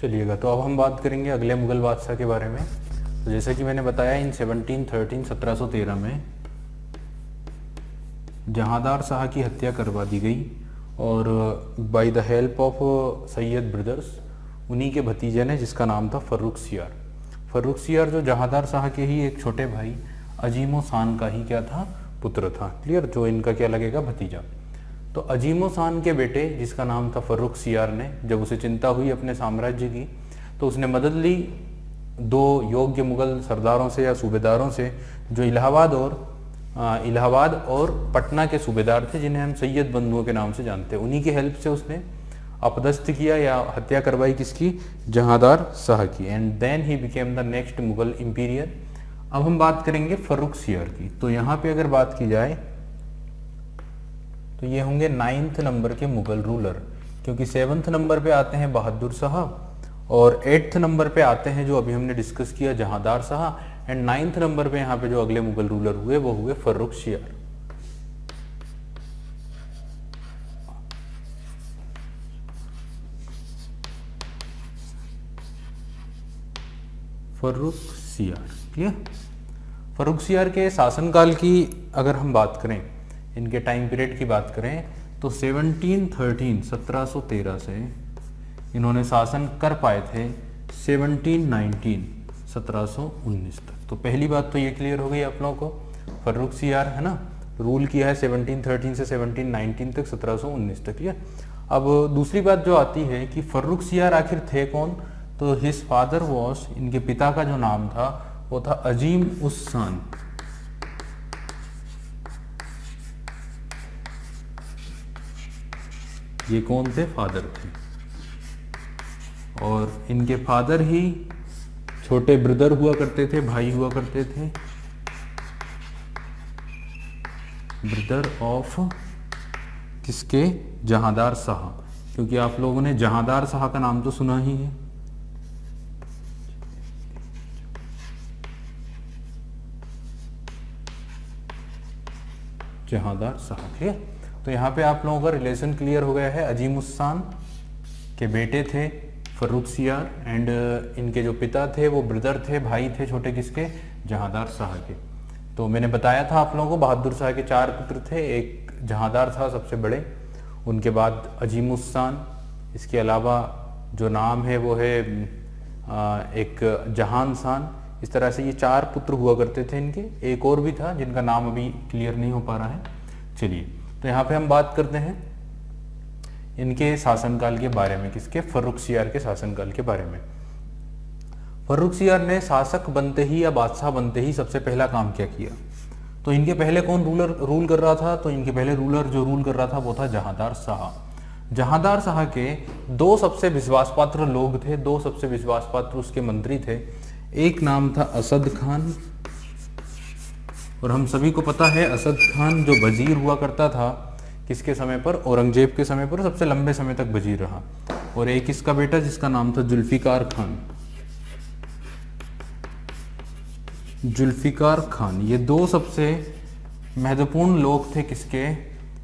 चलिएगा, तो अब हम बात करेंगे अगले मुगल बादशाह के बारे में। तो जैसा कि मैंने बताया, इन 1713 में जहांदार शाह की हत्या करवा दी गई और bye the help of Sayyid brothers, उन्हीं के भतीजे ने, जिसका नाम था फर्रुख सियार। फर्रुख सियार जो जहांदार शाह के ही एक छोटे भाई अजीमो शान का ही क्या था, पुत्र था। क्लियर, जो इनका क्या लगेगा, भतीजा। तो अजीमो शान के बेटे, जिसका नाम था फर्रुख सियार ने, जब उसे चिंता हुई अपने साम्राज्य की, तो उसने मदद ली दो योग्य मुगल सरदारों से या सूबेदारों से, जो इलाहाबाद और पटना के सूबेदार थे, जिन्हें हम सैयद बंधुओं के नाम से जानते हैं। उन्हीं की हेल्प से उसने अपदस्थ किया या हत्या करवाई किसकी, जहांदार शाह की। And then he became the next Mughal emperor. अब हम बात करेंगे फर्रुख सियार की। तो यहाँ पे अगर बात की जाए तो ये होंगे 9th नंबर के मुगल रूलर, क्योंकि 7th नंबर पे आते हैं बहादुर शाह और 8th नंबर पे आते हैं जो अभी हमने डिस्कस किया, Jahandar Shah. And 9th number पे यहाँ पे जो अगले मुगल रूलर हुए वो हुए फर्रुख सियार। फर्रुख सियार, क्लियर। फर्रुख सियार के शासनकाल की अगर हम बात करें, इनके टाइम पीरियड की बात करें, तो 1713 से इन्होंने शासन कर पाए थे 1719 तक। तो पहली बात तो ये क्लियर हो गई आप लोगों को, फर्रुख सियार है ना, रूल किया है 1713 से 1719 तक, 1719 तक। क्लियर। अब दूसरी बात जो आती है कि फर्रुख सियार आखिर थे कौन, तो हिज फादर वॉज, इनके पिता का जो नाम था वो था अजीम उस शान। ये कौन थे, फादर थे, और इनके फादर ही छोटे ब्रदर हुआ करते थे, भाई हुआ करते थे, ब्रदर ऑफ किसके, जहांदार शाह। क्योंकि आप लोगों ने जहांदार शाह का नाम तो सुना ही है। जहांदार शाह, क्लियर। तो यहाँ पे आप लोगों का रिलेशन क्लियर हो गया है। अजीम उस शान के बेटे थे फर्रुख सियार, एंड इनके जो पिता थे वो ब्रदर थे, भाई थे छोटे किसके, जहांदार शाह के। तो मैंने बताया था आप लोगों को, बहादुर शाह के 4 पुत्र थे, एक जहांदार था सबसे बड़े, उनके बाद अजीम उस शान, इसके अलावा जो नाम है वो है एक जहान शान। इस तरह से ये 4 पुत्र हुआ करते थे इनके। एक और भी था जिनका नाम अभी क्लियर नहीं हो पा रहा है। चलिए, तो यहाँ पे हम बात करते हैं इनके शासनकाल के बारे में, किसके, फर्रुख सियार के शासनकाल के बारे में। फर्रुख सियार ने शासक बनते ही या बादशाह बनते ही सबसे पहला काम क्या किया, तो इनके पहले कौन रूल कर रहा था, तो इनके पहले रूलर जो रूल कर रहा था वो था जहांदार शाह। जहांदार शाह के 2 सबसे विश्वास पात्र लोग थे, 2 सबसे विश्वास पात्र उसके मंत्री थे। एक नाम था असद खान, और हम सभी को पता है असद खान जो वजीर हुआ करता था किसके समय पर, औरंगजेब के समय पर, सबसे लंबे समय तक वजीर रहा। और एक इसका बेटा जिसका नाम था जुल्फिकार खान। जुल्फिकार खान, ये 2 सबसे महत्वपूर्ण लोग थे किसके,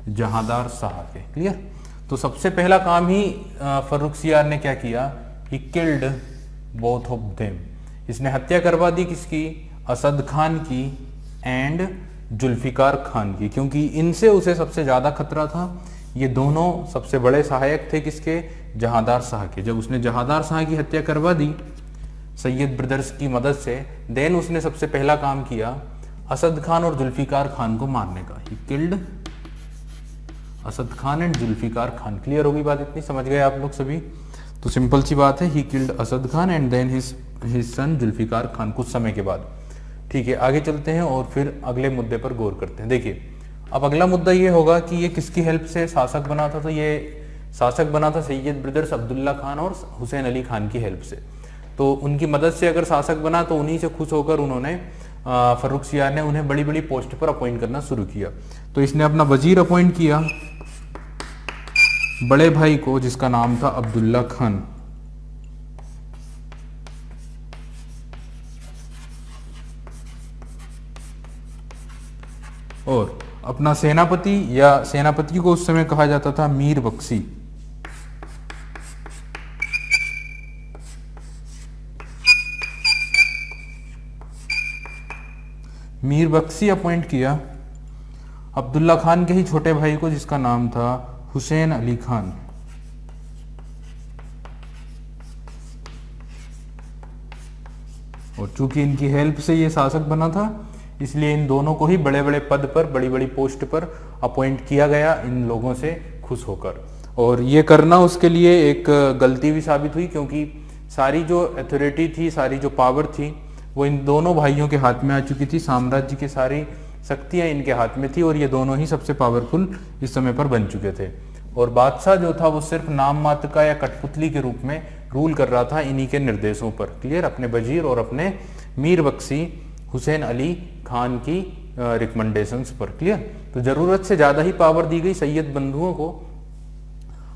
जहांदार शाह के। क्लियर। तो सबसे पहला काम ही फर्रुख सियार ने क्या किया, he killed both of them. इसने हत्या करवा दी किसकी, असद खान की एंड जुल्फिकार खान की, क्योंकि इनसे उसे सबसे ज्यादा खतरा था। ये दोनों सबसे बड़े सहायक थे किसके, जहांदार शाह के। जब उसने जहांदार शाह की हत्या करवा दी सैयद ब्रदर्स की मदद से, देन उसने सबसे पहला काम किया असद खान और जुल्फिकार खान को मारने का। He killed Asad Khan and Zulfiqar Khan. Clear होगी बात, इतनी समझ गए आप लोग सभी। तो सिंपल सी बात है, he killed Asad Khan and then his son Zulfiqar Khan, कुछ समय के बाद। ठीक है, आगे चलते हैं और फिर अगले मुद्दे पर गौर करते हैं। देखिए, अब अगला मुद्दा ये होगा कि ये किसकी हेल्प से शासक बना था, तो ये शासक बना था सैयद ब्रदर्स अब्दुल्ला खान और हुसैन अली खान की हेल्प से। तो उनकी मदद से अगर शासक बना तो उन्हीं से खुश होकर उन्होंने फर्रुख सियार ने उन्हें बड़ी बड़ी पोस्ट पर अपॉइंट करना शुरू किया। तो इसने अपना वजीर अपॉइंट किया बड़े भाई को, जिसका नाम था अब्दुल्ला खान। और अपना सेनापति, या सेनापति को उस समय कहा जाता था मीर बख्शी। मीर बख्शी अपॉइंट किया अब्दुल्ला खान के ही छोटे भाई को, जिसका नाम था हुसैन अली खान। और चूंकि इनकी हेल्प से ये शासक बना था, इसलिए इन दोनों को ही बड़े बड़े पद पर, बड़ी बड़ी पोस्ट पर अपॉइंट किया गया, इन लोगों से खुश होकर। और ये करना उसके लिए एक गलती भी साबित हुई, क्योंकि सारी जो अथॉरिटी थी, सारी जो पावर थी, वो इन दोनों भाइयों के हाथ में आ चुकी थी। साम्राज्य की सारी शक्तियां इनके हाथ में थी और ये दोनों ही सबसे पावरफुल इस समय पर बन चुके थे। और बादशाह जो था वो सिर्फ नाम मात्र का या कठपुतली के रूप में रूल कर रहा था इन्हीं के निर्देशों पर। क्लियर, अपने वजीर और अपने मीर बख्शी हुसैन अली खान की रिकमेंडेशंस पर। क्लियर, तो जरूरत से ज्यादा ही पावर दी गई सैयद बंधुओं को,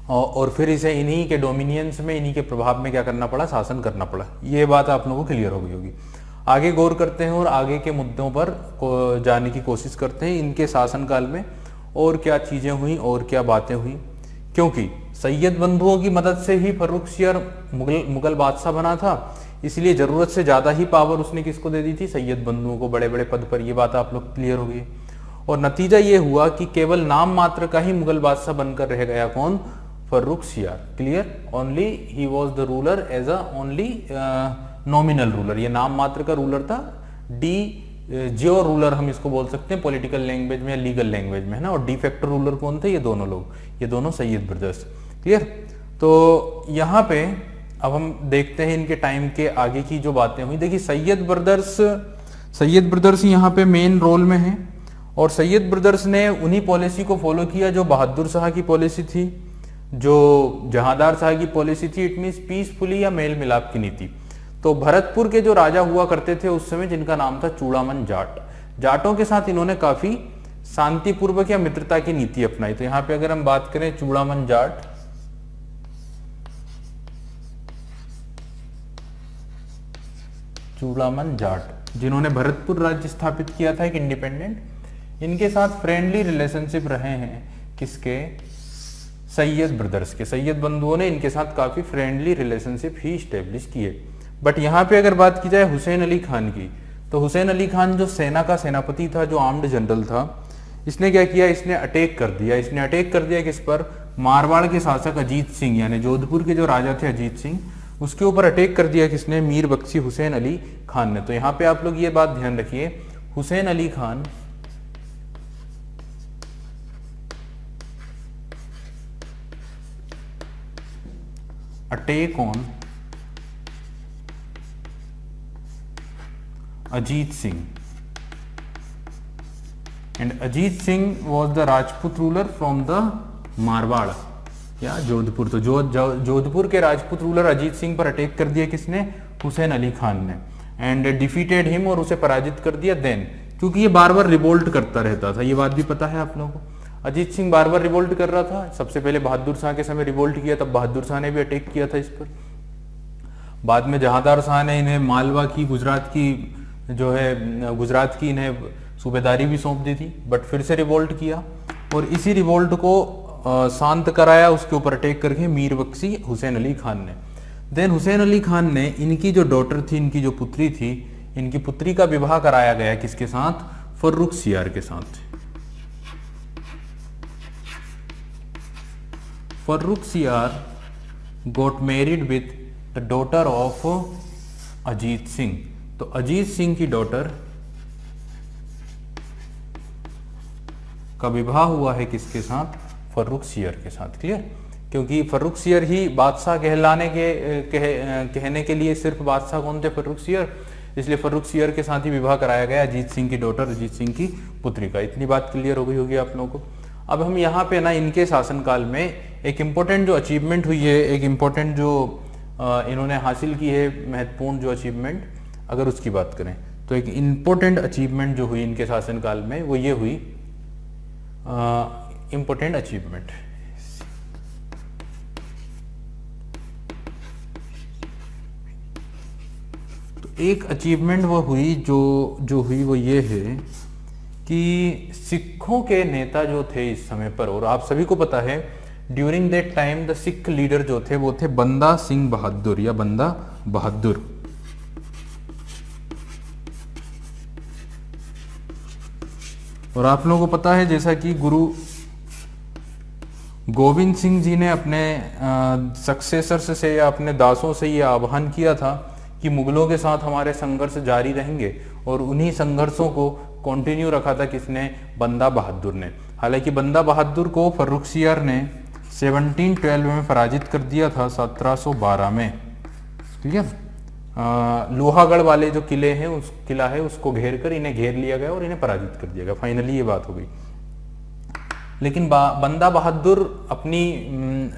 और फिर इसे इन्हीं के डोमिनियंस में, इन्हीं के प्रभाव में क्या करना पड़ा, शासन करना पड़ा। ये बात आप लोगों को क्लियर हो गई होगी। आगे गौर करते हैं और आगे के मुद्दों पर जाने की कोशिश करते हैं। इनके शासनकाल में और क्या चीजें हुई और क्या बातें हुई, क्योंकि सैयद बंधुओं की मदद से ही फर्रुखसियर मुगल बादशाह बना था, इसलिए जरूरत से ज्यादा ही पावर उसने किसको दे दी थी, सैयद बंधुओं को, बड़े बड़े पद पर। ये बात आप लोग क्लियर हो गई। और नतीजा ये हुआ कि केवल नाम मात्र का ही मुगल बादशाह बनकर रह गया, कौन, Farrukhsiyar. Clear, only he was the ruler as a only nominal ruler. ये नाम मात्र का रूलर था, जियो रूलर हम इसको बोल सकते हैं पॉलिटिकल लैंग्वेज में या लीगल लैंग्वेज में, है ना। और डी फैक्टर रूलर कौन थे, ये दोनों लोग, ये दोनों सैयद ब्रदर्स। क्लियर, तो यहाँ पे अब हम देखते हैं इनके टाइम के आगे की जो बातें हुई। देखिए सैयद ब्रदर्स यहाँ पे मेन रोल में हैं, और सैयद ब्रदर्स ने उन्हीं पॉलिसी को फॉलो किया जो बहादुर शाह की पॉलिसी थी, जो जहांदार शाह की पॉलिसी थी। इट मीन्स पीसफुली या मेल मिलाप की नीति। तो भरतपुर के जो राजा हुआ करते थे उस समय, जिनका नाम था चूड़ामन जाट, जाटों के साथ इन्होंने काफी शांतिपूर्वक या मित्रता की नीति अपनाई। तो यहाँ पे अगर हम बात करें चूड़ामन जाट, जिन्होंने भरतपुर राज्य स्थापित किया था एक इंडिपेंडेंट, इनके साथ फ्रेंडली रिलेशनशिप रहे हैं किसके, सैयद ब्रदर्स के। सैयद बंधुओं ने इनके साथ काफी फ्रेंडली रिलेशनशिप ही स्टेब्लिश किए। बट यहाँ पे अगर बात की जाए हुसैन अली खान की, तो हुसैन अली खान जो सेना का सेनापति था, जो आर्म्ड जनरल था, इसने क्या किया, इसने अटैक कर दिया किस पर, मारवाड़ के शासक अजीत सिंह, यानी जोधपुर के जो राजा थे अजीत सिंह, उसके ऊपर अटैक कर दिया किसने, मीर बख्शी हुसैन अली खान ने। तो यहाँ पे आप लोग ये बात ध्यान रखिए, Hussain Ali Khan attack on Ajit Singh, and Ajit Singh was the Rajput ruler from the Marwar या जोधपुर। तो जोधपुर के राजपूत रूलर अजीत सिंह पर अटैक कर दिया किसने, हुसैन अली खान ने, एंड डिफीटेड हिम, और उसे पराजित कर दिया। देन क्योंकि ये बार बार रिवोल्ट करता रहता था, ये बात भी पता है आप लोगों को, अजीत सिंह बार बार रिवोल्ट कर रहा था। सबसे पहले बहादुर शाह के समय रिवोल्ट किया, तब बहादुर शाह ने भी अटैक किया था इस पर। बाद में जहांदार शाह ने इन्हें मालवा की, गुजरात की इन्हें सूबेदारी भी सौंप दी थी, बट फिर से रिवोल्ट किया, और इसी रिवोल्ट को शांत कराया उसके ऊपर अटैक करके मीर बख्शी हुसैन अली खान ने। देन हुसैन अली खान ने इनकी जो डॉटर थी, इनकी जो पुत्री थी, इनकी पुत्री का विवाह कराया गया किसके साथ, फर्रुखसियार के साथ। Farrukhsiyar got married with the daughter of Ajit Singh. तो अजीत सिंह की डॉटर का विवाह हुआ है किसके साथ, फर्रुखसियर के साथ। क्लियर, क्योंकि फर्रुखसियर ही बादशाह कहने के लिए सिर्फ बादशाह कौन थे, फर्रुखसियर, इसलिए फर्रुखसियर के साथ ही विवाह कराया गया अजीत सिंह की डॉटर, अजीत सिंह की पुत्री का। इतनी बात क्लियर हो गई होगी आप लोगों को। अब हम यहाँ पे ना इनके शासनकाल में एक इम्पोर्टेंट जो अचीवमेंट हुई है, एक इम्पोर्टेंट जो इन्होंने हासिल की है, महत्वपूर्ण जो अचीवमेंट, अगर उसकी बात करें तो एक इम्पोर्टेंट अचीवमेंट जो हुई इनके शासनकाल में, वो ये हुई इम्पोर्टेंट अचीवमेंट। तो एक अचीवमेंट वो हुई जो हुई वो ये है कि सिखों के नेता जो थे इस समय पर, और आप सभी को पता है during that time the Sikh leader जो थे वो थे बंदा सिंह बहादुर या बंदा बहादुर। और आप लोगों को पता है जैसा कि गुरु गोविंद सिंह जी ने अपने सक्सेसर्स से या अपने दासों से ये आह्वान किया था कि मुगलों के साथ हमारे संघर्ष जारी रहेंगे, और उन्हीं संघर्षों को कंटिन्यू रखा था किसने? बंदा बहादुर ने। हालांकि बंदा बहादुर को फर्रुखसियार ने 1712 में पराजित कर दिया था 1712 में। क्लियर? लोहागढ़ वाले जो किले हैं, उस किला है उसको घेर कर इन्हें घेर लिया गया और इन्हें पराजित कर दिया गया। फाइनली ये बात हो गई। लेकिन बंदा बहादुर अपनी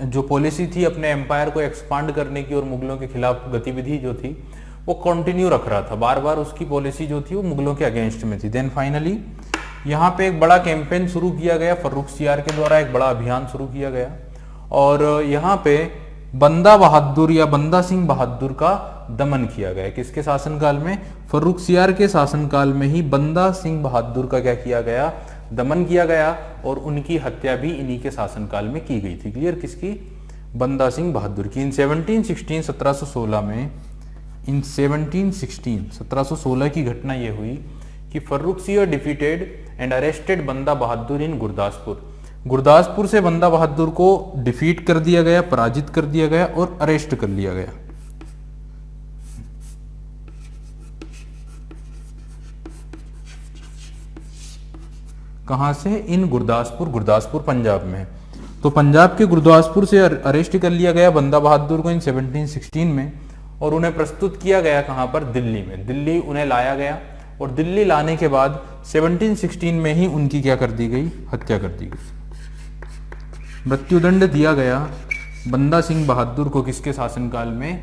जो पॉलिसी थी अपने एम्पायर को एक्सपांड करने की और मुगलों के खिलाफ गतिविधि जो थी वो कंटिन्यू रख रहा था। बार बार उसकी पॉलिसी जो थी वो मुगलों के अगेंस्ट में थी। देन फाइनली यहाँ पे एक बड़ा कैंपेन शुरू किया गया, फर्रुखसियार के द्वारा एक बड़ा अभियान शुरू किया गया, और यहाँ पे बंदा बहादुर या बंदा सिंह बहादुर का दमन किया गया। किसके शासनकाल में? फर्रुखसियार के शासनकाल में ही बंदा सिंह बहादुर का क्या किया गया? दमन किया गया, और उनकी हत्या भी इन्हीं के शासनकाल में की गई थी। क्लियर? किसकी? बंदा सिंह बहादुर की। इन 1716 1716 में, इन 1716 1716 की घटना यह हुई कि फर्रुखसियर डिफीटेड एंड अरेस्टेड बंदा बहादुर इन गुरदासपुर। गुरदासपुर से बंदा बहादुर को डिफीट कर दिया गया, पराजित कर दिया गया और अरेस्ट कर लिया गया। कहां से? इन गुरदासपुर। गुरदासपुर पंजाब में। तो पंजाब के गुरदासपुर से अरेस्ट कर लिया गया बंदा बहादुर को इन 1716 में, और उन्हें प्रस्तुत किया गया कहां पर? दिल्ली में। दिल्ली उन्हें लाया गया, और दिल्ली लाने के बाद 1716 में ही उनकी क्या कर दी गई? हत्या कर दी गई। मृत्युदंड दिया गया बंदा सिंह बहादुर को किसके शासनकाल में?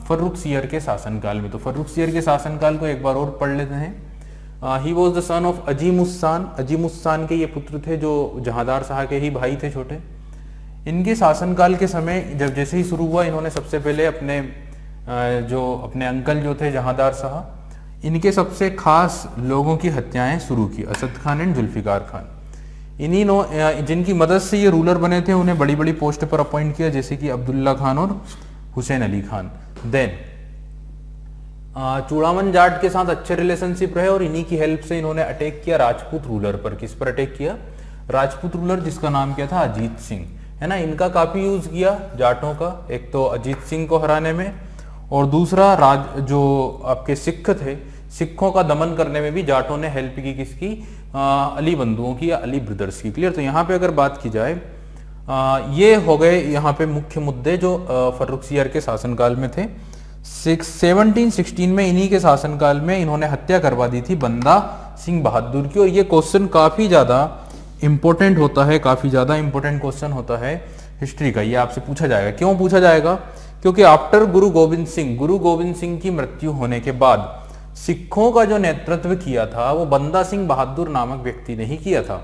फर्रुखसियर के शासनकाल में। तो फर्रुखसियर के शासनकाल को एक बार और पढ़ लेते हैं। He was the son of Azimussan. Azimussan के ये पुत्र थे जो जहांदार शाह के ही भाई थे छोटे। इनके शासनकाल के समय जब जैसे ही शुरू हुआ, इन्होंने सबसे पहले अपने अपने अंकल जो थे जहांदार शाह, इनके सबसे खास लोगों की हत्याएं शुरू की। असद खान एंड जुल्फिकार खान। इन्हीं जिनकी मदद से ये रूलर बने थे, उन्हें बड़ी बड़ी पोस्ट पर अपॉइंट किया, जैसे कि अब्दुल्ला खान और हुसैन अली खान। देन चूड़ामन जाट के साथ अच्छे रिलेशनशिप रहे, और इन्हीं की हेल्प से इन्होंने अटैक किया राजपूत रूलर पर। किस पर अटैक किया? राजपूत रूलर जिसका नाम क्या था? अजीत सिंह, है ना। इनका काफी यूज किया जाटों का, एक तो अजीत सिंह को हराने में, और दूसरा जो आपके सिख थे, सिखों का दमन करने में भी जाटों ने हेल्प की। किसकी? अली बंधुओं की या अली ब्रदर्स की। क्लियर? तो यहाँ पे अगर बात की जाए, ये हो गए यहाँ पे मुख्य मुद्दे जो फर्रुखसियर के शासनकाल में थे। 1716 में इन्हीं के शासनकाल में इन्होंने हत्या करवा दी थी बंदा सिंह बहादुर की। और ये क्वेश्चन काफी ज्यादा इंपॉर्टेंट होता है, काफी ज्यादा इंपॉर्टेंट क्वेश्चन होता है हिस्ट्री का। ये आपसे पूछा जाएगा। क्यों पूछा जाएगा? क्योंकि आफ्टर गुरु गोविंद सिंह की मृत्यु होने के बाद सिखों का जो नेतृत्व किया था वो बंदा सिंह बहादुर नामक व्यक्ति ने ही किया था।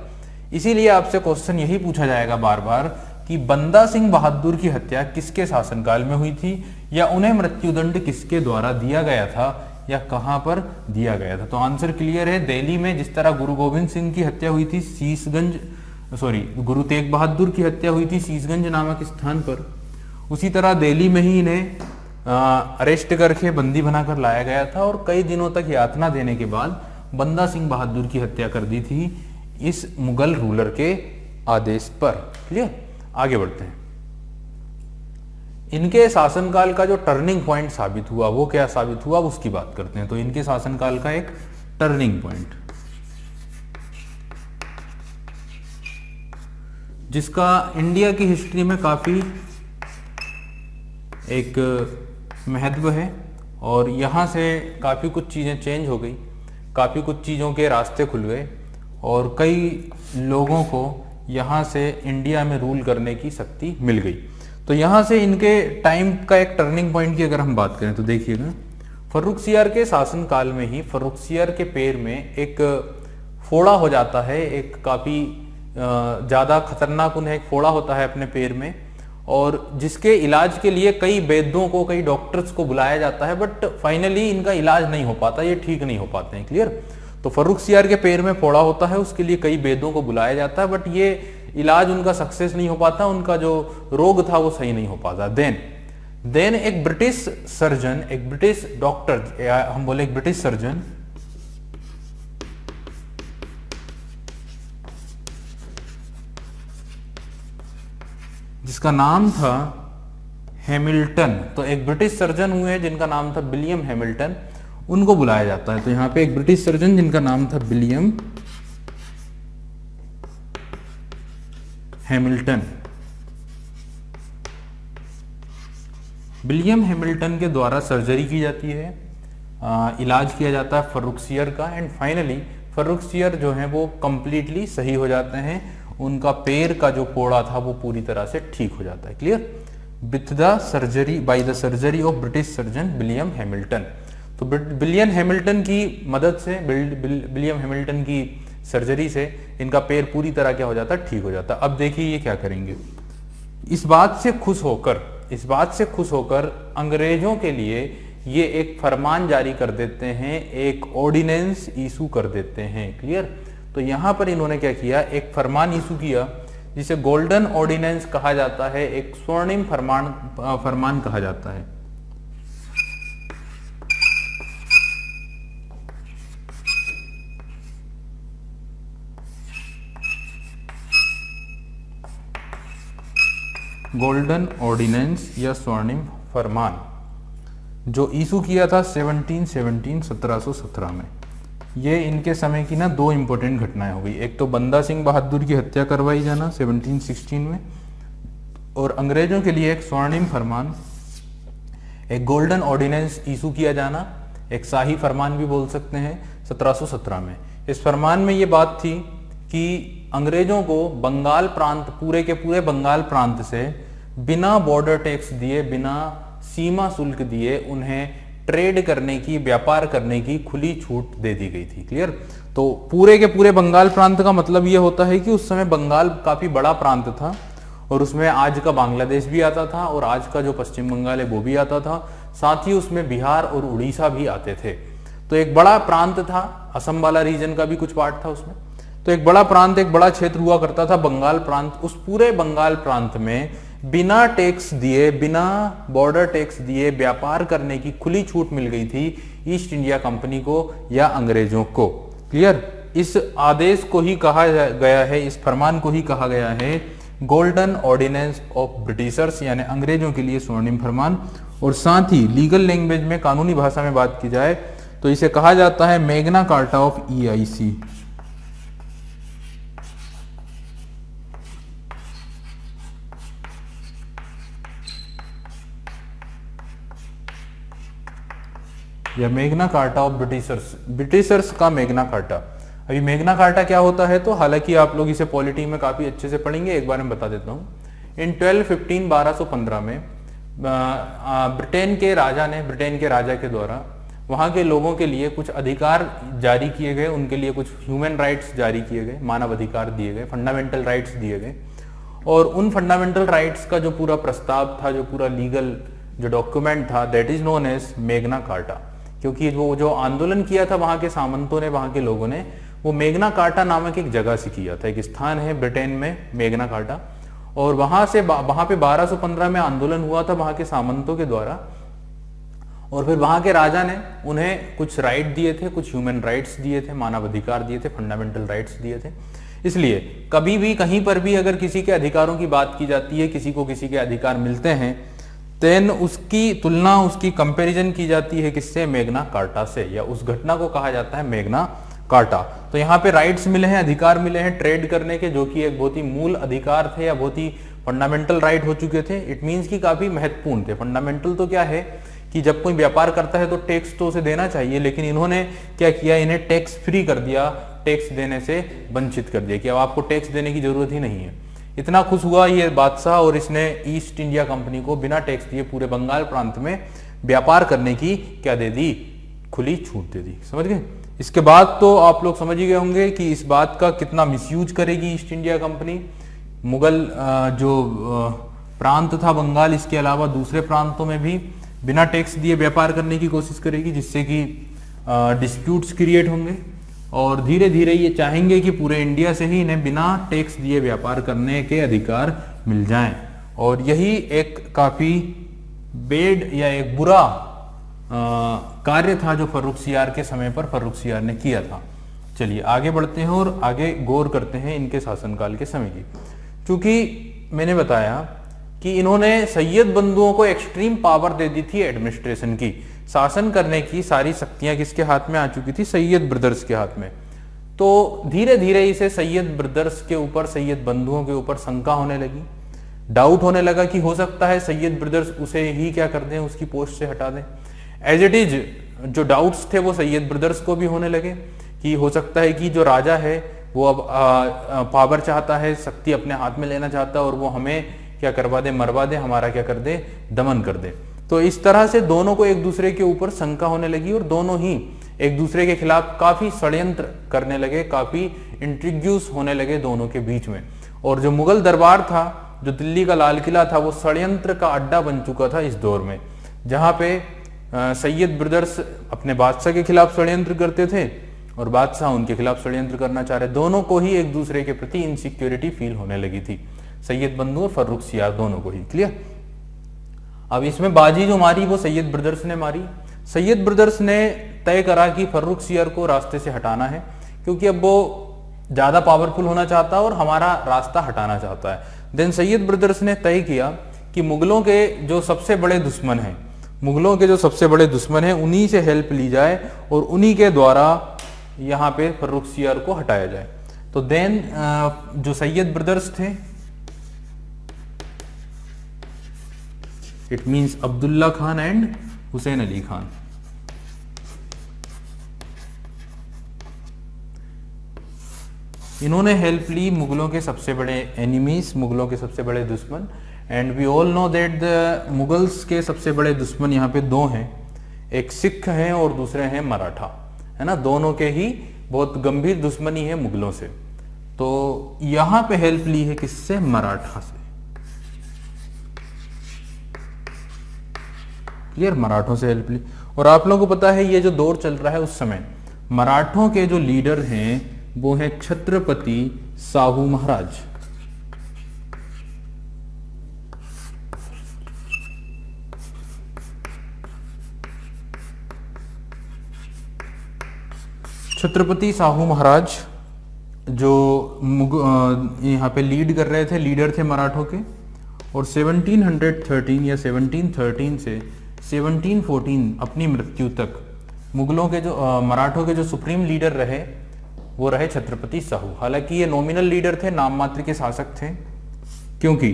इसीलिए आपसे क्वेश्चन यही पूछा जाएगा बार बार कि बंदा सिंह बहादुर की हत्या किसके शासनकाल में हुई थी, या उन्हें मृत्युदंड किसके द्वारा दिया गया था, या कहां पर दिया गया था। तो आंसर क्लियर है। दिल्ली में जिस तरह गुरु गोविंद सिंह की हत्या हुई थी गुरु तेग बहादुर की हत्या हुई थी शीशगंज नामक स्थान पर, उसी तरह दिल्ली में ही इन्हें अरेस्ट करके बंदी बनाकर लाया गया था, और कई दिनों तक यातना देने के बाद बंदा सिंह बहादुर की हत्या कर दी थी इस मुगल रूलर के आदेश पर। क्लियर? आगे बढ़ते हैं। इनके शासनकाल का जो टर्निंग पॉइंट साबित हुआ वो क्या साबित हुआ, उसकी बात करते हैं। तो इनके शासनकाल का एक टर्निंग पॉइंट जिसका इंडिया की हिस्ट्री में काफी एक महत्व है, और यहां से काफी कुछ चीजें चेंज हो गई, काफी कुछ चीजों के रास्ते खुल गए, और कई लोगों को यहाँ से इंडिया में रूल करने की शक्ति मिल गई। तो यहाँ से इनके टाइम का एक टर्निंग पॉइंट की अगर हम बात करें तो देखिएगा, फर्रुखसियर के शासनकाल में ही फर्रुखसियर के पैर में एक फोड़ा हो जाता है, एक काफी ज्यादा खतरनाक उन्हें एक फोड़ा होता है अपने पैर में, और जिसके इलाज के लिए कई वैद्यों को, कई डॉक्टर्स को बुलाया जाता है, बट फाइनली इनका इलाज नहीं हो पाता, ये ठीक नहीं हो पाते हैं। क्लियर? तो फर्रुखसियर के पैर में फोड़ा होता है, उसके लिए कई वैद्यों को बुलाया जाता है, बट ये इलाज उनका सक्सेस नहीं हो पाता, उनका जो रोग था वो सही नहीं हो पाता। देन एक ब्रिटिश सर्जन, एक ब्रिटिश डॉक्टर, हम बोले एक ब्रिटिश सर्जन जिसका नाम था हैमिल्टन। तो एक ब्रिटिश सर्जन हुए हैं जिनका नाम था विलियम हैमिल्टन, उनको बुलाया जाता है। तो यहाँ पे एक ब्रिटिश सर्जन जिनका नाम था विलियम हैमिल्टन, विलियम हैमिल्टन के द्वारा सर्जरी की जाती है, इलाज किया जाता है फर्रुखसियर का, एंड फाइनली फर्रुखसियर जो है वो कंप्लीटली सही हो जाते हैं। उनका पैर का जो फोड़ा था वो पूरी तरह से ठीक हो जाता है। Clear? With the surgery, by the surgery of British surgeon William Hamilton. तो विलियम हैमिल्टन की मदद से, विलियम हैमिल्टन की सर्जरी से इनका पैर पूरी तरह क्या हो जाता है, ठीक हो जाता है। अब देखिए ये क्या करेंगे, इस बात से खुश होकर अंग्रेजों के लिए ये एक फरमान जारी कर देते हैं, एक ऑर्डिनेंस इशू कर देते हैं। क्लियर? तो यहां पर इन्होंने क्या किया, एक फरमान इशू किया जिसे गोल्डन ऑर्डिनेंस कहा जाता है, एक स्वर्णिम फरमान कहा जाता है। गोल्डन ऑर्डिनेंस या स्वर्णिम फरमान जो इशू किया था 1717 में। ये इनके समय की ना दो इंपॉर्टेंट घटनाएं हो गई। एक तो बंदा सिंह बहादुर की हत्या करवाई जाना 1716 में, और अंग्रेजों के लिए एक स्वर्णिम फरमान, एक गोल्डन ऑर्डिनेंस इशू किया जाना, एक शाही फरमान भी बोल सकते हैं, 1717 में। इस फरमान में ये बात थी कि अंग्रेजों को बंगाल प्रांत, पूरे के पूरे बंगाल प्रांत से बिना बॉर्डर टैक्स दिए, बिना सीमा शुल्क दिए उन्हें ट्रेड करने की, व्यापार करने की खुली छूट दे दी गई थी। क्लियर? तो पूरे के पूरे बंगाल प्रांत का मतलब यह होता है कि उस समय बंगाल काफी बड़ा प्रांत था और उसमें आज का बांग्लादेश भी आता था और आज का जो पश्चिम बंगाल है वो भी आता था, साथ ही उसमें बिहार और उड़ीसा भी आते थे। तो एक बड़ा प्रांत था, असम वाला रीजन का भी कुछ पार्ट था उसमें। तो एक बड़ा प्रांत, एक बड़ा क्षेत्र हुआ करता था बंगाल प्रांत। उस पूरे बंगाल प्रांत में बिना टैक्स दिए, बिना बॉर्डर टैक्स दिए व्यापार करने की खुली छूट मिल गई थी ईस्ट इंडिया कंपनी को या अंग्रेजों को। क्लियर? इस आदेश को ही कहा गया है, इस फरमान को ही कहा गया है गोल्डन ऑर्डिनेंस ऑफ ब्रिटिशर्स, यानी अंग्रेजों के लिए स्वर्णिम फरमान। और साथ ही लीगल लैंग्वेज में, कानूनी भाषा में बात की जाए तो इसे कहा जाता है मैग्ना कार्टा ऑफ EIC। या Magna carta of Britishers, Britishers का मैग्ना कार्टा। अभी मैग्ना कार्टा क्या होता है, तो हालांकि आप लोग इसे पॉलिटी में काफी अच्छे से पढ़ेंगे, एक बार मैं बता देता हूँ। इन 1215 में ब्रिटेन के राजा के द्वारा वहां के लोगों के लिए कुछ अधिकार जारी किए गए, उनके लिए कुछ ह्यूमन राइट्स जारी किए गए, मानव अधिकार दिए गए, फंडामेंटल राइट्स दिए गए। और उन फंडामेंटल राइट्स का जो पूरा प्रस्ताव था, जो पूरा लीगल जो डॉक्यूमेंट था, that is known as Magna Carta. क्योंकि वो जो आंदोलन किया था वहां के सामंतों ने, वहां के लोगों ने, वो मैग्ना कार्टा नामक एक जगह से किया था। एक स्थान है ब्रिटेन में मैग्ना कार्टा, और वहां पे 1215 में आंदोलन हुआ था वहां के सामंतों के द्वारा। और फिर वहां के राजा ने उन्हें कुछ राइट दिए थे, कुछ ह्यूमन राइट्स दिए थे, मानव अधिकार दिए थे, फंडामेंटल राइट्स दिए थे। इसलिए कभी भी कहीं पर भी अगर किसी के अधिकारों की बात की जाती है, किसी को किसी के अधिकार मिलते हैं, देन उसकी तुलना, उसकी कंपैरिजन की जाती है किससे? मैग्ना कार्टा से, या उस घटना को कहा जाता है मैग्ना कार्टा। तो यहाँ पे राइट्स मिले हैं, अधिकार मिले हैं ट्रेड करने के, जो कि एक बहुत ही मूल अधिकार थे या बहुत ही फंडामेंटल राइट हो चुके थे। इट मीन्स कि काफी महत्वपूर्ण थे। फंडामेंटल तो क्या है कि जब कोई व्यापार करता है तो टैक्स तो उसे देना चाहिए, लेकिन इन्होंने क्या किया, इन्हें टैक्स फ्री कर दिया, टैक्स देने से वंचित कर दिया कि अब आपको टैक्स देने की जरूरत ही नहीं है। इतना खुश हुआ ये बादशाह और इसने ईस्ट इंडिया कंपनी को बिना टैक्स दिए पूरे बंगाल प्रांत में व्यापार करने की क्या दे दी? खुली छूट दे दी। समझ गए? इसके बाद तो आप लोग समझ ही गए होंगे कि इस बात का कितना मिसयूज करेगी ईस्ट इंडिया कंपनी। मुगल जो प्रांत था बंगाल, इसके अलावा दूसरे प्रांतों में भी बिना टैक्स दिए व्यापार करने की कोशिश करेगी, जिससे कि डिस्प्यूट्स क्रिएट होंगे और धीरे धीरे ये चाहेंगे कि पूरे इंडिया से ही इन्हें बिना टैक्स दिए व्यापार करने के अधिकार मिल जाएं। और यही एक काफी बेड या एक बुरा कार्य था जो फर्रुखसियार के समय पर फर्रुखसियार ने किया था। चलिए आगे बढ़ते हैं और आगे गौर करते हैं इनके शासनकाल के समय की। क्योंकि मैंने बताया कि इन्होंने सैयद बंधुओं को एक्सट्रीम पावर दे दी थी एडमिनिस्ट्रेशन की, शासन करने की सारी शक्तियां किसके हाथ में आ चुकी थी, सैयद ब्रदर्स के हाथ में। तो धीरे धीरे इसे सैयद ब्रदर्स के ऊपर, सैयद बंधुओं के ऊपर शंका होने लगी, डाउट होने लगा कि हो सकता है सैयद ब्रदर्स उसे ही क्या कर दें, उसकी पोस्ट से हटा दें। एज इट इज जो डाउट्स थे वो सैयद ब्रदर्स को भी होने लगे कि हो सकता है कि जो राजा है वो अब पावर चाहता है, शक्ति अपने हाथ में लेना चाहता है और वो हमें क्या करवा दे, मरवा दे, हमारा क्या कर दे, दमन कर दे। तो इस तरह से दोनों को एक दूसरे के ऊपर शंका होने लगी और दोनों ही एक दूसरे के खिलाफ काफी षड्यंत्र करने लगे, काफी इंट्रिग्यूस होने लगे दोनों के बीच में। और जो मुगल दरबार था, जो दिल्ली का लाल किला था, वो षड्यंत्र का अड्डा बन चुका था इस दौर में, जहां पे सैयद ब्रदर्स अपने बादशाह के खिलाफ षड्यंत्र करते थे और बादशाह उनके खिलाफ षड्यंत्र करना चाह रहे। दोनों को ही एक दूसरे के प्रति इनसिक्योरिटी फील होने लगी थी, सैयद बंधु और फर्रुखसियार दोनों को ही। क्लियर। अब इसमें बाजी जो मारी वो सैयद ब्रदर्स ने मारी। सैयद ब्रदर्स ने तय करा कि फर्रुखसियार को रास्ते से हटाना है, क्योंकि अब वो ज्यादा पावरफुल होना चाहता है और हमारा रास्ता हटाना चाहता है। देन सैयद ब्रदर्स ने तय किया कि मुगलों के जो सबसे बड़े दुश्मन हैं, मुगलों के जो सबसे बड़े दुश्मन हैं, उन्हीं से हेल्प ली जाए और उन्हीं के द्वारा यहाँ पे फर्रुखसियार को हटाया जाए। तो देन जो सैयद ब्रदर्स थे, it means Abdullah Khan and Hussain Ali Khan, इन्होंने हेल्प ली मुगलों के सबसे बड़े एनिमीज, मुगलों के सबसे बड़े दुश्मन। And we all know that the Mughals के सबसे बड़े दुश्मन यहाँ पे दो हैं, एक सिख हैं और दूसरे हैं मराठा, है ना। दोनों के ही बहुत गंभीर दुश्मनी है मुगलों से। तो यहां पे हेल्प ली है किससे, मराठा से। क्लियर, मराठों से हेल्प ली। और आप लोगों को पता है ये जो दौर चल रहा है उस समय मराठों के जो लीडर हैं वो है छत्रपति साहू महाराज। छत्रपति साहू महाराज जो यहाँ पे लीड कर रहे थे, लीडर थे मराठों के। और 1713 या 1713 से 1714 अपनी मृत्यु तक मुगलों के जो मराठों के जो सुप्रीम लीडर रहे वो रहे छत्रपति साहू। हालांकि ये नॉमिनल लीडर थे, नाम मात्र के शासक थे, क्योंकि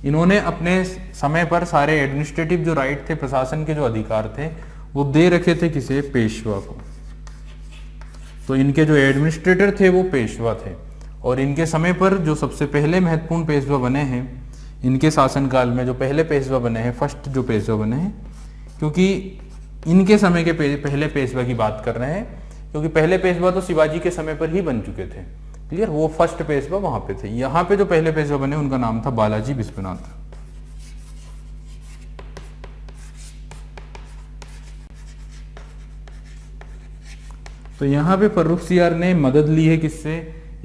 इन्होंने अपने समय पर सारे एडमिनिस्ट्रेटिव जो राइट थे, प्रशासन के जो अधिकार थे, वो दे रखे थे किसे, पेशवा को। तो इनके जो एडमिनिस्ट्रेटर थे वो पेशवा थे। और इनके समय पर जो सबसे पहले महत्वपूर्ण पेशवा बने हैं, इनके शासनकाल में जो पहले पेशवा बने हैं, फर्स्ट जो पेशवा बने हैं, क्योंकि इनके समय के पहले पेशवा की बात कर रहे हैं, क्योंकि पहले पेशवा तो शिवाजी के समय पर ही बन चुके थे। क्लियर, वो फर्स्ट पेशवा वहां पे थे। यहाँ पे जो पहले पेशवा बने उनका नाम था बालाजी विश्वनाथ। तो यहाँ पे फर्रुखसियार ने मदद ली है किससे,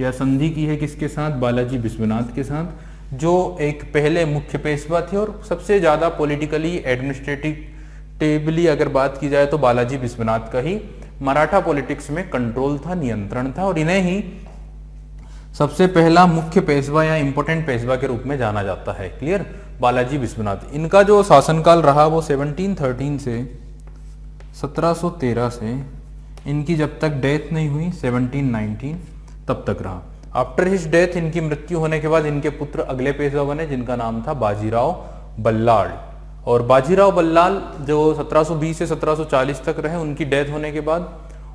या संधि की है किसके साथ, बालाजी विश्वनाथ के साथ, जो एक पहले मुख्य पेशवा थे और सबसे ज्यादा पॉलिटिकली एडमिनिस्ट्रेटिवली अगर बात की जाए तो बालाजी विश्वनाथ का ही मराठा पॉलिटिक्स में कंट्रोल था, नियंत्रण था। और इन्हें ही सबसे पहला मुख्य पेशवा या इंपोर्टेंट पेशवा के रूप में जाना जाता है। क्लियर, बालाजी विश्वनाथ। इनका जो शासनकाल रहा वो 1713 से 1713 से इनकी जब तक डेथ नहीं हुई 1719 तब तक रहा। आफ्टर हिज डेथ, इनकी मृत्यु होने के बाद इनके पुत्र अगले पेशवा बने, जिनका नाम था बाजीराव बल्लाल। और बाजीराव बल्लाल जो 1720 से 1740 तक रहे, उनकी डेथ होने के बाद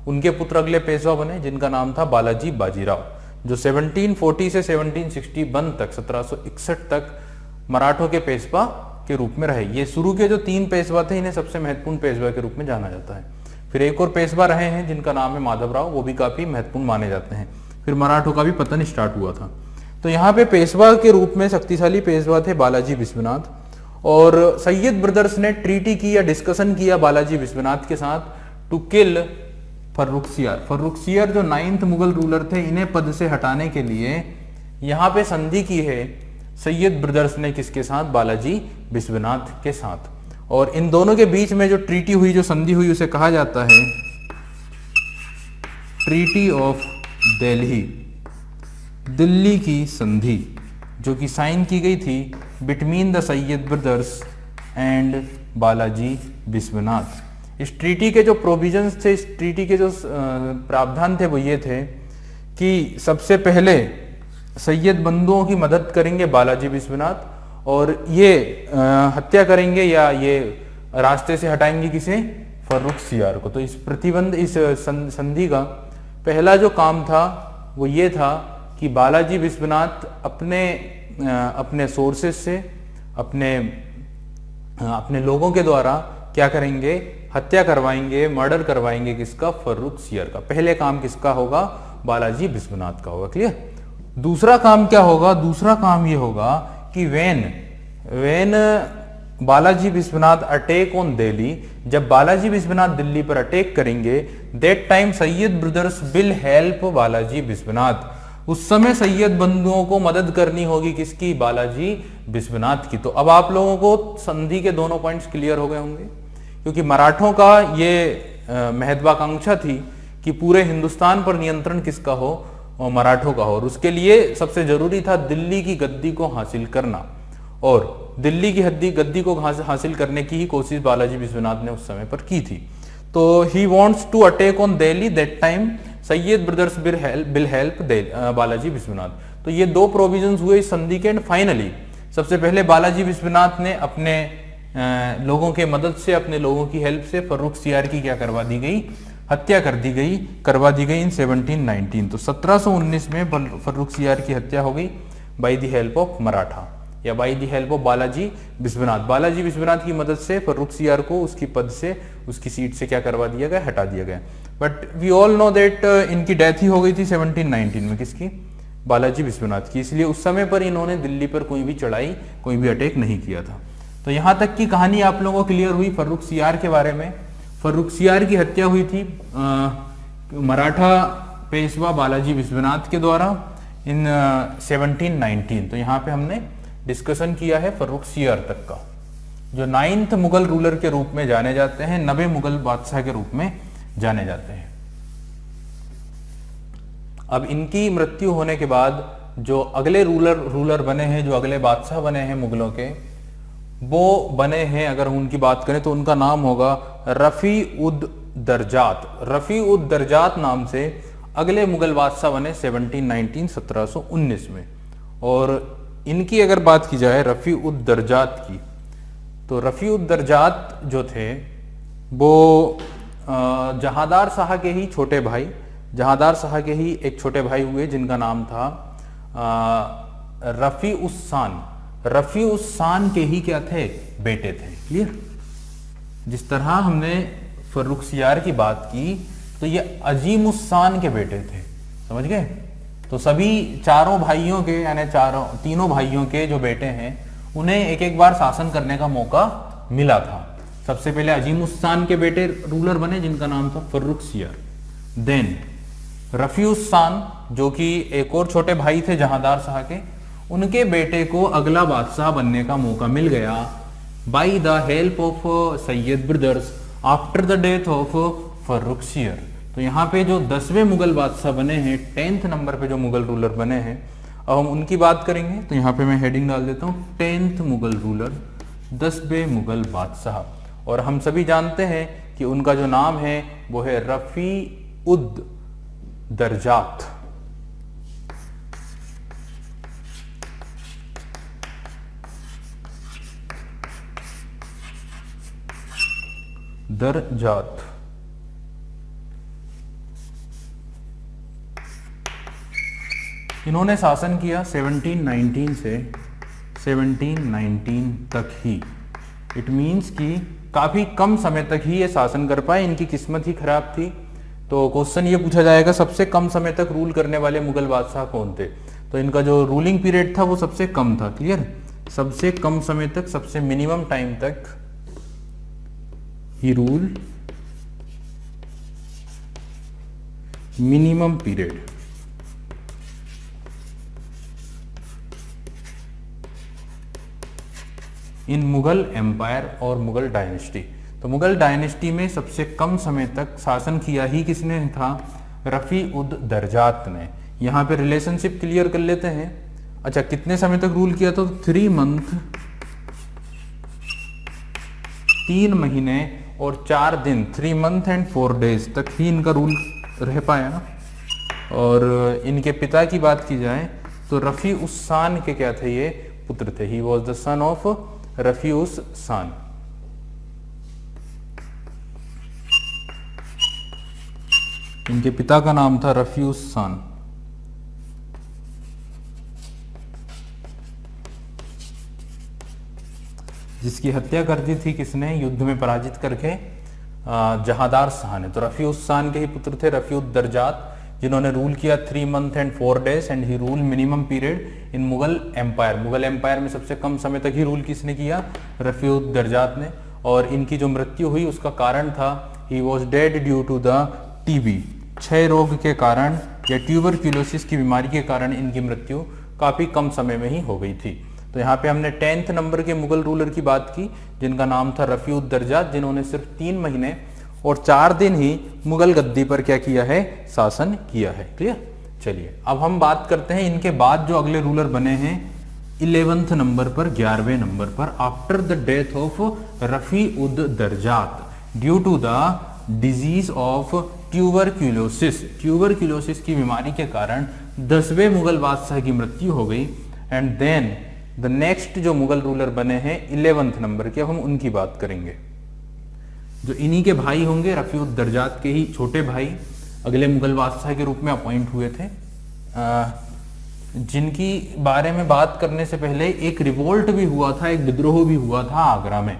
उनके पुत्र अगले पेशवा बने, जिनका नाम था बालाजी बाजीराव, जो 1740 से 1761 तक 1761 तक मराठों के पेशवा के रूप में रहे। ये शुरू के जो 3 पेशवा थे, इन्हें सबसे महत्वपूर्ण पेशवा के रूप में जाना जाता है। फिर एक और पेशवा रहे हैं जिनका नाम है माधवराव, वो भी काफी महत्वपूर्ण माने जाते हैं। फिर मराठों का भी पतन स्टार्ट हुआ था। तो यहाँ पे पेशवा के रूप में शक्तिशाली पेशवा थे बालाजी विश्वनाथ। और सैयद ब्रदर्स ने ट्रीटी की या डिस्कशन किया बालाजी विश्वनाथ के साथ टू किल फर्रुखसियार। फर्रुखसियार जो 9th मुगल रूलर थे, इन्हें पद से हटाने के लिए यहाँ पे संधि की है सैयद ब्रदर्स ने किसके साथ, बालाजी विश्वनाथ के साथ। और इन दोनों के बीच में जो ट्रीटी हुई, जो संधि हुई, उसे कहा जाता है ट्रीटी ऑफ दिल्ली, दिल्ली की संधि, जो कि साइन की गई थी between the Syed brothers and Balaji Vishwanath. इस ट्रीटी के जो प्रोविजंस थे, इस ट्रीटी के जो प्रावधान थे वो ये थे कि सबसे पहले सैयद बंधुओं की मदद करेंगे बालाजी विश्वनाथ और ये हत्या करेंगे या ये रास्ते से हटाएंगे किसे, फर्रुख सियार को। तो इस प्रतिबंध, इस संधि का पहला जो काम था वो ये था कि बालाजी विश्वनाथ अपने सोर्सेस से, अपने लोगों के द्वारा क्या करेंगे, हत्या करवाएंगे, मर्डर करवाएंगे किसका, फर्रुख सियार का। पहले काम किसका होगा, बालाजी विश्वनाथ का होगा। क्लियर। दूसरा काम क्या होगा, दूसरा काम ये होगा कि when Balaji Vishwanath attack on Delhi, जब बालाजी विश्वनाथ दिल्ली पर अटैक करेंगे, that time Sayyid brothers will help Balaji Vishwanath. उस समय सैयद बंधुओं को मदद करनी होगी किसकी, बालाजी विश्वनाथ की। तो अब आप लोगों को संधि के दोनों पॉइंट्स क्लियर हो गए होंगे, क्योंकि मराठों का ये महत्वाकांक्षा थी कि पूरे हिंदुस्तान पर नियंत्रण किसका हो, और मराठों का हो, और उसके लिए सबसे जरूरी था दिल्ली की गद्दी को हासिल करना, और दिल्ली की गद्दी को हासिल करने की ही कोशिश बालाजी विश्वनाथ ने उस समय पर की थी। तो he wants to attack on Delhi, that time Sayyid brothers will help Balaji Vishwanath. तो ये दो प्रोविजंस हुए इस संधि के। एंड फाइनली सबसे पहले बालाजी विश्वनाथ ने अपने लोगों के मदद से, अपने लोगों की हेल्प से फर्रुख सियार की क्या करवा दी गई, हत्या करवा दी गई इन 1719। तो 1719 में फर्रुख सियार की हत्या हो गई by the help of Maratha, या by the help of Balaji Vishwanath. Balaji Vishwanath की मदद से फर्रुख सियार को उसकी पद से, उसकी सीट से क्या करवा दिया गया, हटा दिया गया। But we all know that इनकी डेथ ही हो गई थी 1719 में, किसकी, बालाजी विश्वनाथ की। इसलिए उस समय पर इन्होंने दिल्ली पर कोई भी चढ़ाई, कोई भी अटैक नहीं किया था। तो यहां तक की कहानी आप लोगों को क्लियर हुई फर्रुख सियार के बारे में। फर्रुख सियार की हत्या हुई थी मराठा पेशवा बालाजी विश्वनाथ के द्वारा इन 1719। तो यहाँ पे हमने डिस्कशन किया है फर्रुख सियार तक का, जो 9th मुगल रूलर के रूप में जाने जाते हैं, 90 मुगल बादशाह के रूप में जाने जाते हैं। अब इनकी मृत्यु होने के बाद जो अगले रूलर बने हैं, जो अगले बादशाह बने हैं मुगलों के, वो बने हैं, अगर उनकी बात करें तो उनका नाम होगा रफी उद दरजात। रफी उद दरजात नाम से अगले मुगल बादशाह बने 1719 में। और इनकी अगर बात की जाए रफी उद दरजात की, तो रफी उद दरजात जो थे वो जहांदार शाह के ही छोटे भाई, जहांदार शाह के ही एक छोटे भाई हुए जिनका नाम था रफी उस शान। रफी उस शान के ही क्या थे, बेटे थे। क्लियर। जिस तरह हमने फर्रुख सियार की बात की, तो ये अजीम उस शान के बेटे थे, समझ गए। तो सभी चारों भाइयों के, यानी तीनों भाइयों के जो बेटे हैं, उन्हें एक एक बार शासन करने का मौका मिला था। सबसे पहले अजीम उस शान के बेटे रूलर बने जिनका नाम था फर्रुख सियार। देन रफी उस शान, जो कि एक और छोटे भाई थे जहांदार शाह के, उनके बेटे को अगला बादशाह बनने का मौका मिल गया bye the help of Sayyid brothers after the death of Farrukh सियार। तो यहाँ पे जो 10वें मुगल बादशाह बने हैं, 10th नंबर पे जो मुगल रूलर बने हैं, अब हम उनकी बात करेंगे। तो यहाँ पे मैं हेडिंग डाल देता हूँ 10th मुगल रूलर, 10वें मुगल बादशाह। और हम सभी जानते हैं कि उनका जो नाम है वो है रफी उद दरजात। दरजात। इन्होंने शासन किया 1719 से 1719 तक ही। इट मीन्स कि काफी कम समय तक ही ये शासन कर पाए, इनकी किस्मत ही खराब थी। तो क्वेश्चन ये पूछा जाएगा सबसे कम समय तक रूल करने वाले मुगल बादशाह कौन थे। तो इनका जो रूलिंग पीरियड था वो सबसे कम था। क्लियर। सबसे कम समय तक, सबसे मिनिमम टाइम तक ही rule, minimum period. In Mughal empire और मुगल डायनेस्टी। तो मुगल डायनेस्टी में सबसे कम समय तक शासन किया ही किसने था, रफी उद दरजात ने। यहाँ पे रिलेशनशिप क्लियर कर लेते हैं। अच्छा, कितने समय तक रूल किया था? 3 मंथ, 3 महीने और 4 दिन, 3 मंथ एंड 4 डेज तक ही इनका रूल रह पाया। और इनके पिता की बात की जाए तो रफी उस सान के क्या थे? ये पुत्र थे। ही was the son of Rafi उस सान। इनके पिता का नाम था रफी उस सान। जिसकी हत्या कर दी थी किसने? युद्ध में पराजित करके जहादार शाह ने। तो रफी उस सान के ही पुत्र थे रफी उद दरजात, जिन्होंने रूल किया 3 month and 4 days and he rule minimum period in Mughal empire. Mughal empire में सबसे कम समय तक ही रूल किसने किया? रफी उद दरजात ने। और इनकी जो मृत्यु हुई उसका कारण था he was dead due to the TB, क्षय रोग के कारण या ट्यूबरक्यूलोसिस की बीमारी के कारण इनकी मृत्यु काफी कम समय में ही हो गई थी। तो यहाँ पे हमने 10th नंबर के मुगल रूलर की बात की जिनका नाम था रफी उद दरजात, जिन्होंने सिर्फ 3 महीने और 4 दिन ही मुगल गद्दी पर क्या किया है? शासन किया है। क्लियर? चलिए अब हम बात करते हैं इनके बाद जो अगले रूलर बने हैं 11th नंबर पर, 11वें नंबर पर, after the death of Rafi ud Darajat due to the disease of tuberculosis. Tuberculosis की बीमारी के कारण 10वें मुगल बादशाह की मृत्यु हो गई। एंड देन द नेक्स्ट जो मुगल रूलर बने हैं 11th नंबर के, अब हम उनकी बात करेंगे। जो इन्हीं के भाई होंगे, रफी उद दरजात के ही छोटे भाई अगले मुगल बादशाह के रूप में अपॉइंट हुए थे, जिनकी बारे में बात करने से पहले एक रिवोल्ट भी हुआ था, एक विद्रोह भी हुआ था आगरा में।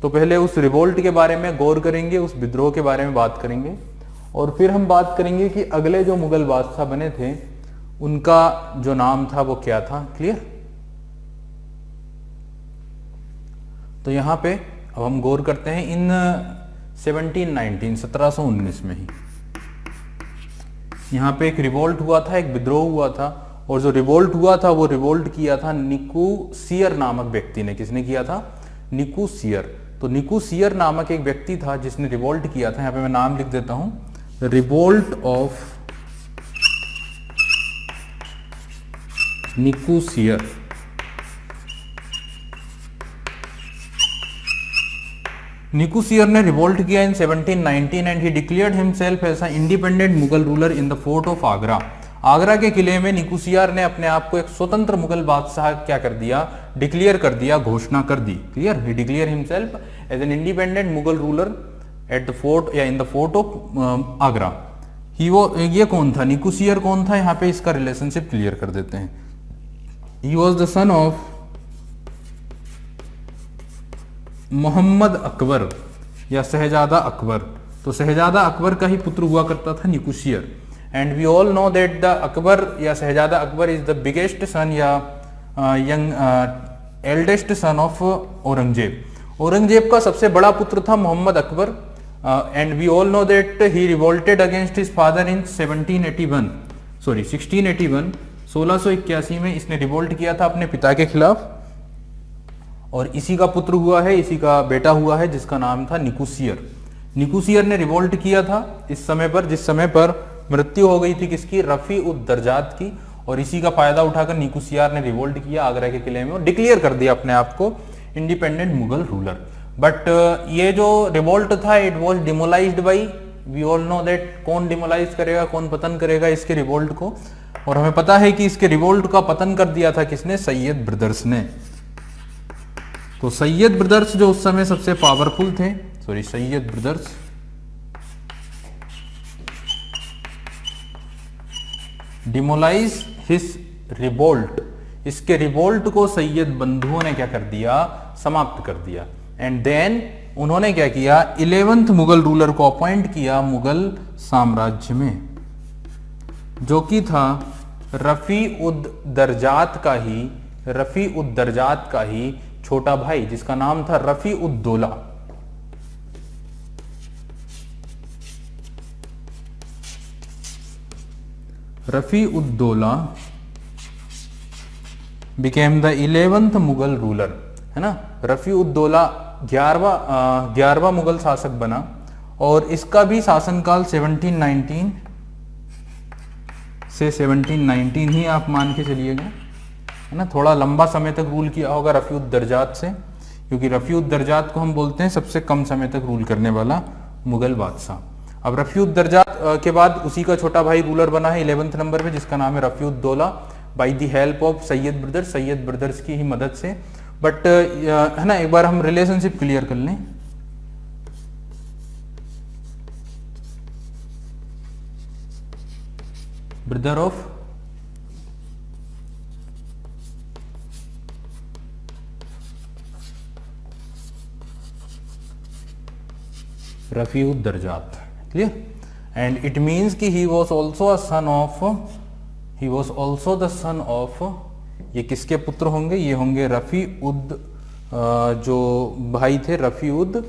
तो पहले उस रिवोल्ट के बारे में गौर करेंगे, उस विद्रोह के बारे में बात करेंगे और फिर हम बात करेंगे कि अगले जो मुगल बादशाह बने थे उनका जो नाम था वो क्या था। क्लियर? तो यहां पे अब हम गौर करते हैं इन 1719 में ही यहाँ पे एक रिवोल्ट हुआ था, एक विद्रोह हुआ था। और जो रिवोल्ट हुआ था वो रिवोल्ट किया था निकुसियर नामक व्यक्ति ने। किसने किया था? निकुसियर। तो निकुसियर नामक एक व्यक्ति था जिसने रिवोल्ट किया था। यहाँ पे मैं नाम लिख देता हूं, रिवोल्ट ऑफ निकुसियर। निकुसियर ने रिवोल्ट किया in 1719 and he declared himself as a independent Mughal ruler in the fort of Agra. Agra के किले में निकुसियर ने अपने आप को एक स्वतंत्र मुगल बादशाह क्या कर दिया? डिक्लेयर कर दिया, घोषणा कर दी। Clear? He declare himself as an independent Mughal ruler at the fort या in the fort of Agra. ये कौन था? निकुसियर कौन था? यहाँ पे इसका रिलेशनशिप क्लियर कर देते हैं। He was the son of Mohammad Akbar या शहजादा अकबर। तो शहजादा अकबर का ही पुत्र हुआ करता था Nikusiyar. And we all know that the Akbar या शहजादा Akbar is the biggest son या young eldest son of Aurangzeb. Aurangzeb का सबसे बड़ा पुत्र था Mohammad Akbar. And we all know that he revolted against his father in 1681 1681 में इसने रिवोल्ट किया था अपने पिता के खिलाफ। और इसी का पुत्र हुआ है, इसी का बेटा हुआ है जिसका नाम था निकुसियर। निकुसियर ने रिवोल्ट किया था इस समय पर जिस समय पर मृत्यु हो गई थी किसकी? रफी उद दरजात की। और इसी का फायदा उठाकर निकुसियर ने रिवोल्ट किया आगरा के किले में और डिक्लेयर कर दिया अपने आप को इंडिपेंडेंट मुगल रूलर। बट ये जो रिवोल्ट था it was demolished by, we all know that कौन डिमोलाइज करेगा, कौन पतन करेगा इसके रिवोल्ट को। और हमें पता है कि इसके रिवोल्ट का पतन कर दिया था किसने? सैयद ब्रदर्स ने। तो सैयद ब्रदर्स जो उस समय सबसे पावरफुल थे, सैयद ब्रदर्स डिमोलाइज हिज रिवोल्ट। इसके रिवोल्ट को सैयद बंधुओं ने क्या कर दिया? समाप्त कर दिया। एंड देन उन्होंने क्या किया? 11th मुगल रूलर को अपॉइंट किया मुगल साम्राज्य में, जो कि था रफी उद दरजात का ही छोटा भाई, जिसका नाम था Rafi ud Daula. Rafi ud Daula became the 11th Mughal ruler, है ना। रफी उद दौला 11वां मुगल शासक बना और इसका भी शासनकाल 1719 से 1719 ही आप मान के चलिएगा। है ना, थोड़ा लंबा समय तक रूल किया होगा रफ़ी-उद-दरजात से, क्योंकि रफ़ी-उद-दरजात को हम बोलते हैं सबसे कम समय तक रूल करने वाला मुगल बादशाह। अब रफ़ी-उद-दरजात के बाद उसी का छोटा भाई रूलर बना है 11th नंबर पे, जिसका नाम है Rafi-ud-Daula, by the help of Sayyid brothers की ही मदद से। बट है ना, एक बार हम रिलेशनशिप क्लियर कर लें। Brother of Rafi-ud-Darajat, clear, and it means कि he was also the son of, ये किसके पुत्र होंगे, ये होंगे रफ़ी-उद, जो भाई थे रफ़ी-उद,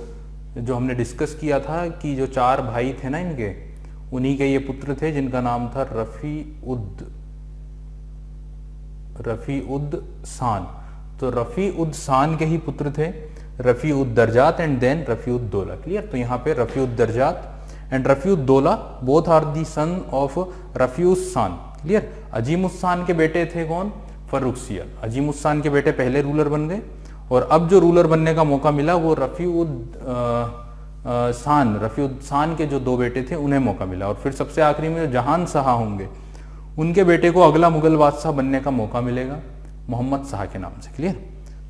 जो हमने डिस्कस किया था कि जो 4 भाई थे ना इनके, उन्हीं के ये पुत्र थे जिनका नाम था रफ़ी-उद-सान। तो रफ़ी-उद-सान के ही पुत्र थे Rafi-ud-Darajat and then Rafi-ud-Daula, clear. तो यहाँ पे Rafi-ud-Darajat and Rafi-ud-Daula both are the son of Rafi-ud-San, clear. Azim-ud-San के बेटे थे कौन, फर्रुखसियर। अजीम-उद-सान के बेटे पहले रूलर बन गए, और अब जो रूलर बनने का मौका मिला वो रफ़ी-उद-सान के जो 2 बेटे थे उन्हें मौका मिला, और फिर सबसे आखिरी में जो जहान शाह होंगे उनके बेटे को अगला मुगल बादशाह बनने का मौका मिलेगा मोहम्मद शाह के नाम से, क्लियर।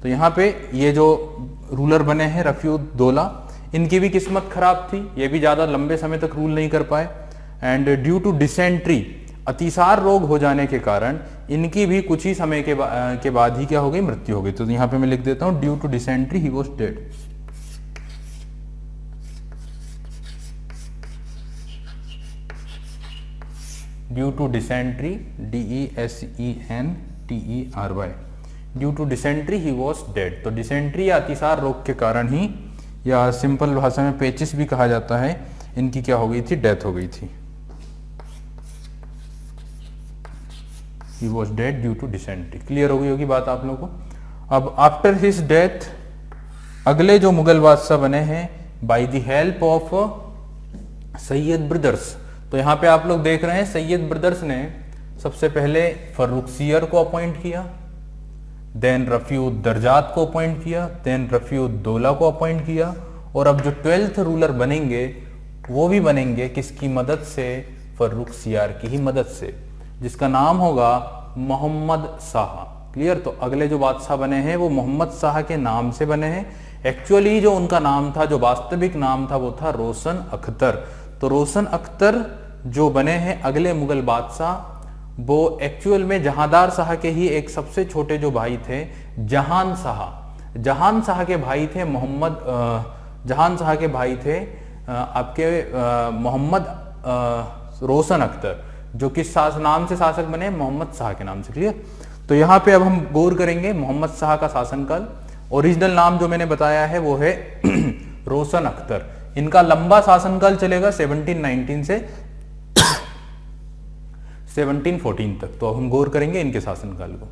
तो यहाँ पे ये जो रूलर बने हैं रफ़ी-उद-दौला, इनकी भी किस्मत खराब थी, ये भी ज्यादा लंबे समय तक रूल नहीं कर पाए, एंड ड्यू टू डिसेंट्री, अतिसार रोग हो जाने के कारण इनकी भी कुछ ही समय के बाद ही क्या हो गई, मृत्यु हो गई। तो यहाँ पे मैं लिख देता हूँ due to dysentery he was dead. Due to dysentery, DESENTERY, due to dysentery he was dead. तो डिसेंट्री या अतिसार रोग के कारण ही, या सिंपल भाषा में पेचिस भी कहा जाता है, इनकी क्या हो गई थी, डेथ हो गई थी। He was dead due to dysentery, clear हो गई होगी बात आप लोगों को। अब आफ्टर हिज डेथ अगले जो मुगल बादशाह बने हैं bye the help of Sayyid brothers. तो यहाँ पे आप लोग देख रहे हैं सैयद ब्रदर्स ने सबसे पहले फर्रुखसियर को अपॉइंट किया, देन रफ़ी-उद-दरजात को अपॉइंट किया, देन रफ़ी-उद-दौला को अपॉइंट किया, और अब जो 12th रूलर बनेंगे वो भी बनेंगे किसकी मदद से, फर्रुखसियर की ही मदद से, जिसका नाम होगा मोहम्मद शाह, क्लियर। तो अगले जो बादशाह बने हैं वो मोहम्मद शाह के नाम से बने हैं। एक्चुअली जो उनका नाम था, जो वास्तविक नाम था, वो था रोशन अख्तर। तो रोशन अख्तर जो बने हैं अगले मुगल बादशाह, वो एक्चुअल में जहांदार शाह के ही एक सबसे छोटे जो भाई थे जहान शाह। जहान शाह के भाई थे जहान शाह के भाई थे आपके मोहम्मद रोशन अख्तर, जो किस नाम से शासक बने, मोहम्मद शाह के नाम से, क्लियर। तो यहाँ पे अब हम गौर करेंगे मोहम्मद शाह का शासनकाल। ओरिजिनल नाम जो मैंने बताया है वो है रोशन अख्तर। इनका लंबा शासनकाल चलेगा 1719 से 1714 तक। तो अब हम गौर करेंगे इनके शासनकाल को।